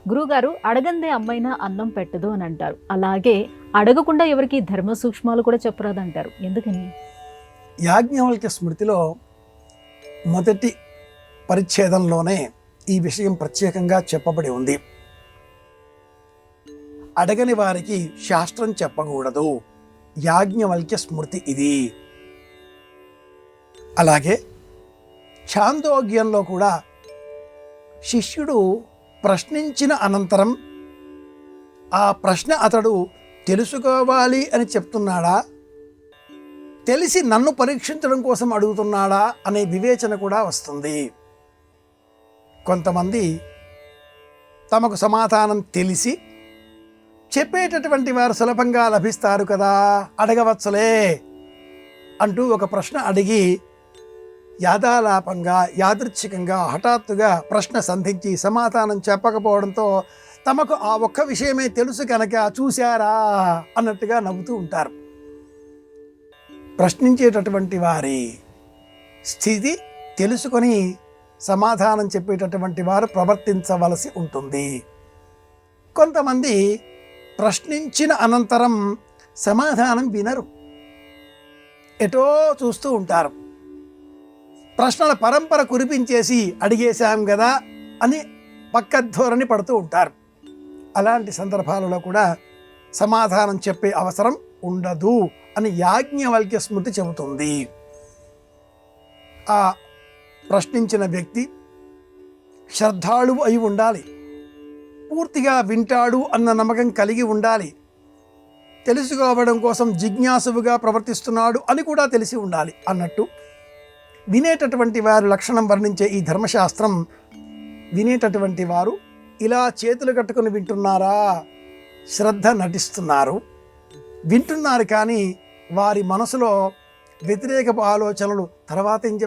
గురువుగారు అడగందే అమ్మైనా అన్నం పెట్టదు అని అంటారు. అలాగే అడగకుండా ఎవరికి ధర్మ సూక్ష్మాలు కూడా చెప్పరాదంటారు. ఎందుకని? యాజ్ఞవల్క్య స్మృతిలో మొదటి పరిచ్ఛేదంలోనే ఈ విషయం ప్రత్యేకంగా చెప్పబడి ఉంది. అడగని వారికి శాస్త్రం చెప్పకూడదు. యాజ్ఞవల్క్య స్మృతి ఇది. అలాగే ఛాందోగ్యంలో కూడా శిష్యుడు ప్రశ్నించిన అనంతరం ఆ ప్రశ్న అతడు తెలుసుకోవాలి అని చెప్తున్నాడా, తెలిసి నన్ను పరీక్షించడం కోసం అడుగుతున్నాడా అనే వివేచన కూడా వస్తుంది. కొంతమంది తమకు సమాధానం తెలిసి చెప్పేటటువంటి వారు సులభంగా లభిస్తారు కదా, అడగవచ్చులే అంటూ ఒక ప్రశ్న అడిగి యాదాలాపంగా యాదృచ్ఛికంగా హఠాత్తుగా ప్రశ్న సంధించి సమాధానం చెప్పకపోవడంతో తమకు ఆ ఒక్క విషయమే తెలుసు కనుక చూశారా అన్నట్టుగా నవ్వుతూ ఉంటారు. ప్రశ్నించేటటువంటి వారి స్థితి తెలుసుకొని సమాధానం చెప్పేటటువంటి వారు ప్రవర్తించవలసి ఉంటుంది. కొంతమంది ప్రశ్నించిన అనంతరం సమాధానం వినరు, ఎటో చూస్తూ ఉంటారు. ప్రశ్నల పరంపర కురిపించేసి అడిగేశాం కదా అని పక్క ధోరణి పడుతూ ఉంటారు. అలాంటి సందర్భాలలో కూడా సమాధానం చెప్పే అవసరం ఉండదు అని యాజ్ఞవల్క్య స్మృతి చెబుతుంది. ఆ ప్రశ్నించిన వ్యక్తి శ్రద్ధాళువు అయి ఉండాలి, పూర్తిగా వింటాడు అన్న నమ్మకం కలిగి ఉండాలి, తెలుసుకోవడం కోసం జిజ్ఞాసువుగా ప్రవర్తిస్తున్నాడు అని కూడా తెలిసి ఉండాలి అన్నట్టు వినేటటువంటి వారు లక్షణం వర్ణించే ఈ ధర్మశాస్త్రం వినేటటువంటి వారు ఇలా చేతులు కట్టుకుని వింటున్నారా, శ్రద్ధ నటిస్తున్నారు, వింటున్నారు కానీ వారి మనసులో వ్యతిరేకపు ఆలోచనలు, తర్వాత ఏం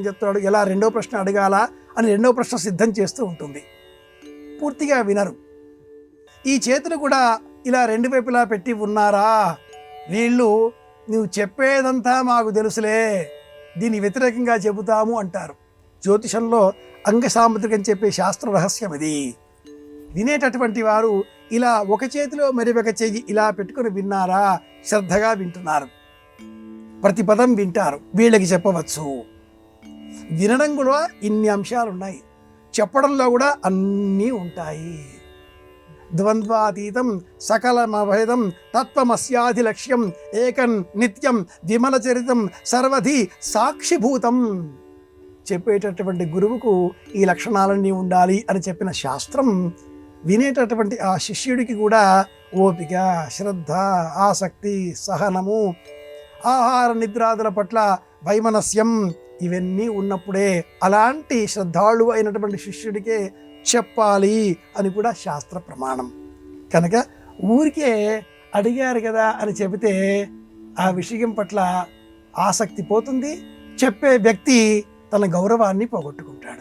చెప్తాడు, ఎలా రెండో ప్రశ్న అడగాలా అని రెండో ప్రశ్న సిద్ధం చేస్తూ ఉంటుంది. పూర్తిగా వినరు. ఈ చేతులు కూడా ఇలా రెండు వైపులా పెట్టి ఉన్నారా, వీళ్ళు నువ్వు చెప్పేదంతా మాకు తెలుసులే, దీని వ్యతిరేకంగా చెబుతాము అంటారు. జ్యోతిషంలో అంగసాముద్రికం చెప్పే శాస్త్ర రహస్యం ఇది. వినేటటువంటి వారు ఇలా ఒక చేతిలో మరి ఒక చెయ్యి ఇలా పెట్టుకుని విన్నారా, శ్రద్ధగా వింటున్నారు, ప్రతి పదం వింటారు, వీళ్ళకి చెప్పవచ్చు. వినడం కూడా ఇన్ని అంశాలు ఉన్నాయి, చెప్పడంలో కూడా అన్నీ ఉంటాయి. ద్వంద్వాతీతం సకలమభేదం తత్వమస్యాధి లక్ష్యం ఏకం నిత్యం విమల చరితం సర్వధి సాక్షిభూతం. చెప్పేటటువంటి గురువుకు ఈ లక్షణాలన్నీ ఉండాలి అని చెప్పిన శాస్త్రం వినేటటువంటి ఆ శిష్యుడికి కూడా ఓపిక, శ్రద్ధ, ఆసక్తి, సహనము, ఆహార నిద్రాదుల పట్ల వైమనస్యం ఇవన్నీ ఉన్నప్పుడే అలాంటి శ్రద్ధాళు అయినటువంటి శిష్యుడికే చెప్పాలి అని కూడా శాస్త్ర ప్రమాణం. కనుక ఊరికే అడిగారు కదా అని చెబితే ఆ విషయం పట్ల ఆసక్తి పోతుంది, చెప్పే వ్యక్తి తన గౌరవాన్ని పోగొట్టుకుంటాడు.